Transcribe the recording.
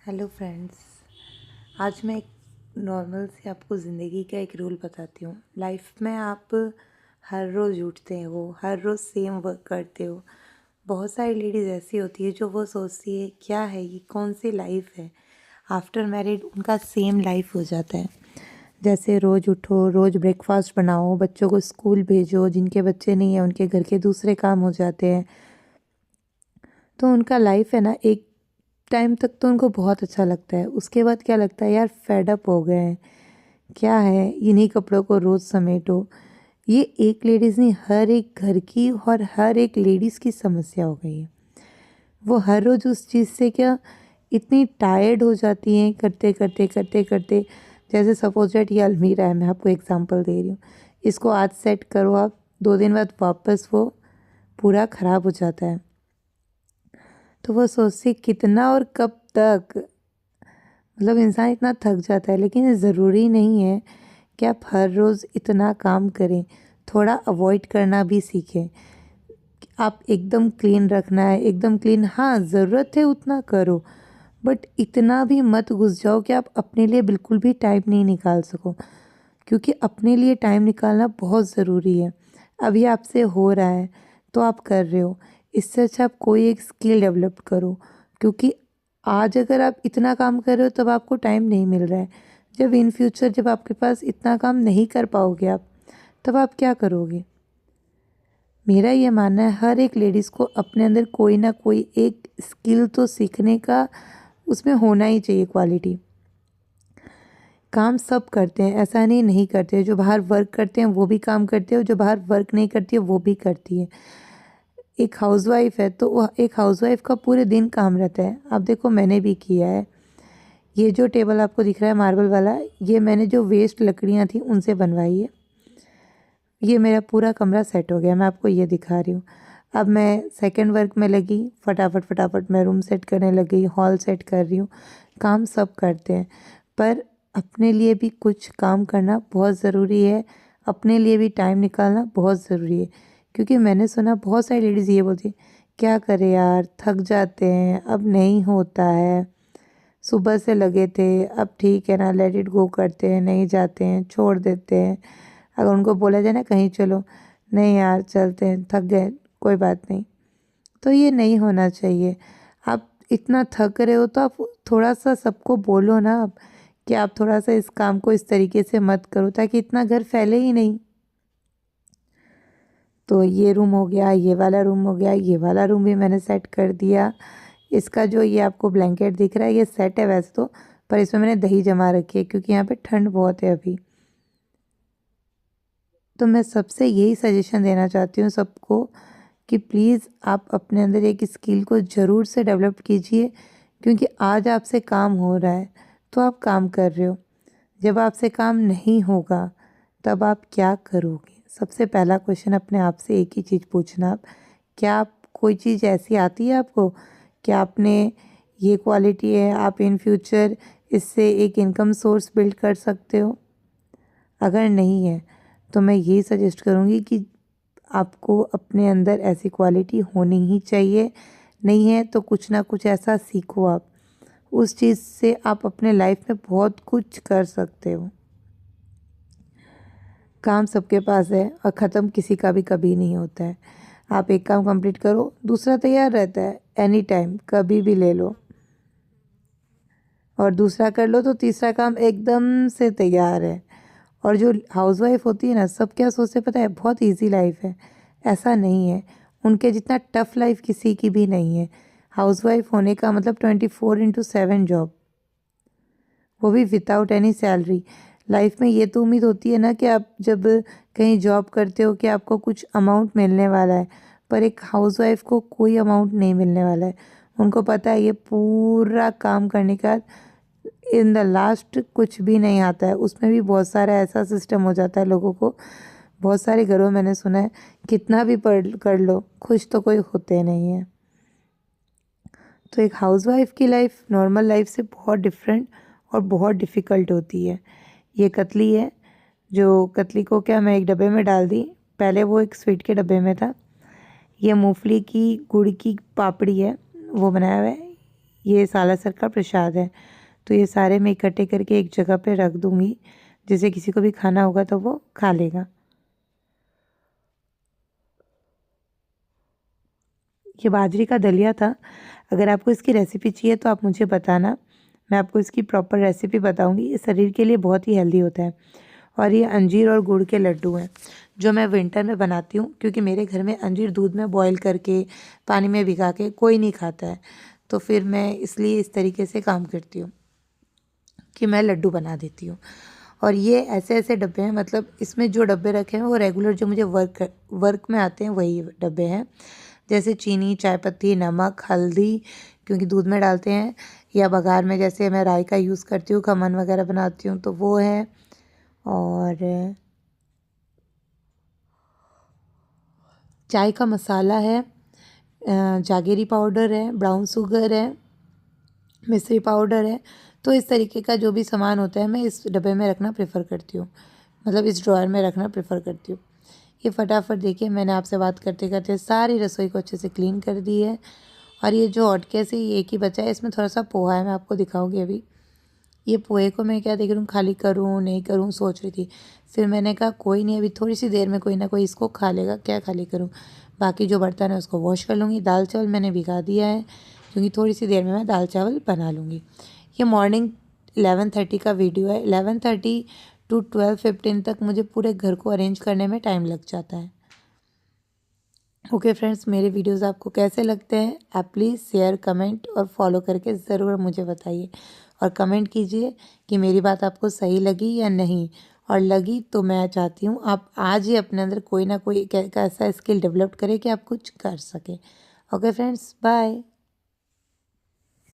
Hello friends. आज मैं एक नॉर्मल से आपको ज़िंदगी का एक रूल बताती हूँ। लाइफ में आप हर रोज़ उठते हो, हर रोज़ सेम वर्क करते हो। बहुत सारी लेडीज़ ऐसी होती है जो वो सोचती है क्या है ये, कौन सी लाइफ है। आफ्टर मैरिड उनका सेम लाइफ हो जाता है। जैसे रोज़ उठो, रोज़ ब्रेकफास्ट बनाओ, बच्चों को स्कूल भेजो, जिनके बच्चे नहीं हैं उनके घर के दूसरे काम हो जाते हैं। तो उनका लाइफ है ना, एक टाइम तक तो उनको बहुत अच्छा लगता है। उसके बाद क्या लगता है, यार फेड अप हो गए हैं, क्या है इन्हीं कपड़ों को रोज़ समेटो। ये एक लेडीज़ नहीं, हर एक घर की और हर एक लेडीज़ की समस्या हो गई है। वो हर रोज़ उस चीज़ से क्या इतनी टायर्ड हो जाती हैं, करते करते करते करते। जैसे सपोज दैट ये अलमीरा है, मैं आपको एग्जांपल दे रही हूँ। इसको आज सेट करो आप, 2 दिन बाद वापस वो पूरा ख़राब हो जाता है। तो वो सोचती कितना और कब तक, मतलब इंसान इतना थक जाता है। लेकिन ये ज़रूरी नहीं है कि आप हर रोज़ इतना काम करें। थोड़ा अवॉइड करना भी सीखें। आप एकदम क्लीन रखना है, एकदम क्लीन, हाँ ज़रूरत है उतना करो, बट इतना भी मत घुस जाओ कि आप अपने लिए बिल्कुल भी टाइम नहीं निकाल सको। क्योंकि अपने लिए टाइम निकालना बहुत ज़रूरी है। अभी आपसे हो रहा है तो आप कर रहे हो, इससे अच्छा आप कोई एक स्किल डेवलप करो। क्योंकि आज अगर आप इतना काम कर रहे हो तब आपको टाइम नहीं मिल रहा है। जब इन फ्यूचर जब आपके पास इतना काम नहीं कर पाओगे आप, तब आप क्या करोगे। मेरा ये मानना है हर एक लेडीज़ को अपने अंदर कोई ना कोई एक स्किल तो सीखने का उसमें होना ही चाहिए क्वालिटी। काम सब करते हैं, ऐसा नहीं करते। जो बाहर वर्क करते हैं वो भी काम करते हैं, और जो बाहर वर्क नहीं करती है वो भी करती है। एक हाउसवाइफ है तो वह एक हाउसवाइफ का पूरे दिन काम रहता है। आप देखो, मैंने भी किया है। ये जो टेबल आपको दिख रहा है मार्बल वाला, ये मैंने जो वेस्ट लकड़ियाँ थी उनसे बनवाई है। ये मेरा पूरा कमरा सेट हो गया, मैं आपको ये दिखा रही हूँ। अब मैं सेकंड वर्क में लगी, फटाफट फटाफट मैं रूम सेट करने लगी, हॉल सेट कर रही हूँ। काम सब करते हैं, पर अपने लिए भी कुछ काम करना बहुत ज़रूरी है। अपने लिए भी टाइम निकालना बहुत ज़रूरी है। क्योंकि मैंने सुना बहुत सारी लेडीज़ ये बोलती हैं, क्या करें यार, थक जाते हैं, अब नहीं होता है, सुबह से लगे थे, अब ठीक है ना, लेट इट गो करते हैं, नहीं जाते हैं, छोड़ देते हैं। अगर उनको बोला जाए ना कहीं चलो, नहीं यार चलते हैं, थक गए, कोई बात नहीं। तो ये नहीं होना चाहिए। आप इतना थक रहे हो तो आप थोड़ा सा सबको बोलो ना आप, कि आप थोड़ा सा इस काम को इस तरीके से मत करो, ताकि इतना घर फैले ही नहीं। तो ये रूम हो गया, ये वाला रूम हो गया, ये वाला रूम भी मैंने सेट कर दिया। इसका जो ये आपको ब्लैंकेट दिख रहा है ये सेट है वैसे तो, पर इसमें मैंने दही जमा रखी है क्योंकि यहाँ पे ठंड बहुत है अभी। तो मैं सबसे यही सजेशन देना चाहती हूँ सबको, कि प्लीज़ आप अपने अंदर एक स्किल को ज़रूर से डेवलप कीजिए। क्योंकि आज आपसे काम हो रहा है तो आप काम कर रहे हो, जब आपसे काम नहीं होगा तब आप क्या करोगे। सबसे पहला क्वेश्चन अपने आप से एक ही चीज़ पूछना आप, क्या आप कोई चीज़ ऐसी आती है आपको, क्या आपने ये क्वालिटी है, आप इन फ्यूचर इससे एक इनकम सोर्स बिल्ड कर सकते हो। अगर नहीं है तो मैं यही सजेस्ट करूँगी कि आपको अपने अंदर ऐसी क्वालिटी होनी ही चाहिए। नहीं है तो कुछ ना कुछ ऐसा सीखो आप, उस चीज़ से आप अपने लाइफ में बहुत कुछ कर सकते हो। काम सबके पास है और ख़त्म किसी का भी कभी नहीं होता है। आप एक काम कंप्लीट करो, दूसरा तैयार रहता है, एनी टाइम कभी भी ले लो, और दूसरा कर लो तो तीसरा काम एकदम से तैयार है। और जो हाउसवाइफ होती है ना, सब क्या सोचते हैं पता है, बहुत इजी लाइफ है। ऐसा नहीं है, उनके जितना टफ लाइफ किसी की भी नहीं है। हाउसवाइफ होने का मतलब 24/7 जॉब, वो भी विदाउट एनी सैलरी। लाइफ में ये तो उम्मीद होती है ना कि आप जब कहीं जॉब करते हो कि आपको कुछ अमाउंट मिलने वाला है, पर एक हाउसवाइफ को कोई अमाउंट नहीं मिलने वाला है। उनको पता है ये पूरा काम करने का इन द लास्ट कुछ भी नहीं आता है। उसमें भी बहुत सारा ऐसा सिस्टम हो जाता है लोगों को, बहुत सारे घरों में मैंने सुना है, कितना भी पढ़ कर लो खुश तो कोई होते नहीं है। तो एक हाउसवाइफ की लाइफ नॉर्मल लाइफ से बहुत डिफरेंट और बहुत डिफ़िकल्ट होती है। ये कतली है, जो कतली को क्या मैं एक डब्बे में डाल दी, पहले वो एक स्वीट के डब्बे में था। ये मूंगफली की गुड़ की पापड़ी है, वो बनाया हुआ है। ये सालासर का प्रसाद है। तो ये सारे मैं इकट्ठे करके एक जगह पे रख दूँगी, जिसे किसी को भी खाना होगा तो वो खा लेगा। ये बाजरे का दलिया था। अगर आपको इसकी रेसिपी चाहिए तो आप मुझे बताना, मैं आपको इसकी प्रॉपर रेसिपी बताऊंगी। ये शरीर के लिए बहुत ही हेल्दी होता है। और ये अंजीर और गुड़ के लड्डू हैं जो मैं विंटर में बनाती हूँ, क्योंकि मेरे घर में अंजीर दूध में बॉईल करके पानी में भिगा के कोई नहीं खाता है। तो फिर मैं इसलिए इस तरीके से काम करती हूँ कि मैं लड्डू बना देती हूँ। और ये ऐसे ऐसे डब्बे हैं, मतलब इसमें जो डब्बे रखे हैं वो रेगुलर जो मुझे वर्क में आते हैं वही डब्बे हैं। जैसे चीनी, चाय पत्ती, नमक, हल्दी, क्योंकि दूध में डालते हैं, या बघार में जैसे मैं राई का यूज़ करती हूँ, खमन वगैरह बनाती हूँ तो वो है। और चाय का मसाला है, जागीरी पाउडर है, ब्राउन शुगर है, मिश्री पाउडर है। तो इस तरीके का जो भी सामान होता है मैं इस डब्बे में रखना प्रेफर करती हूँ, मतलब इस ड्रॉयर में रखना प्रेफर करती हूँ। ये फटाफट देखिए मैंने आपसे बात करते करते सारी रसोई को अच्छे से क्लीन कर दी है। और ये जो हॉटकेस है ये एक ही बचा है, इसमें थोड़ा सा पोहा है, मैं आपको दिखाऊंगी अभी। ये पोहे को मैं क्या देख रही हूँ, खाली करूँ नहीं करूँ सोच रही थी। फिर मैंने कहा कोई नहीं, अभी थोड़ी सी देर में कोई ना कोई इसको खा लेगा, क्या खाली करूँ। बाकी जो बर्तन है उसको वॉश कर लूँगी। दाल चावल मैंने भिगा दिया है, क्योंकि थोड़ी सी देर में मैं दाल चावल बना लूँगी। ये मॉर्निंग 11:30 का वीडियो है। 11:30 टू 12:15 तक मुझे पूरे घर को अरेंज करने में टाइम लग जाता है। ओके फ्रेंड्स, मेरे वीडियोस आपको कैसे लगते हैं आप प्लीज़ शेयर, कमेंट और फॉलो करके ज़रूर मुझे बताइए। और कमेंट कीजिए कि मेरी बात आपको सही लगी या नहीं, और लगी तो मैं चाहती हूँ आप आज ही अपने अंदर कोई ना कोई एक ऐसा स्किल डेवलप करें कि आप कुछ कर सकें। Okay friends, bye.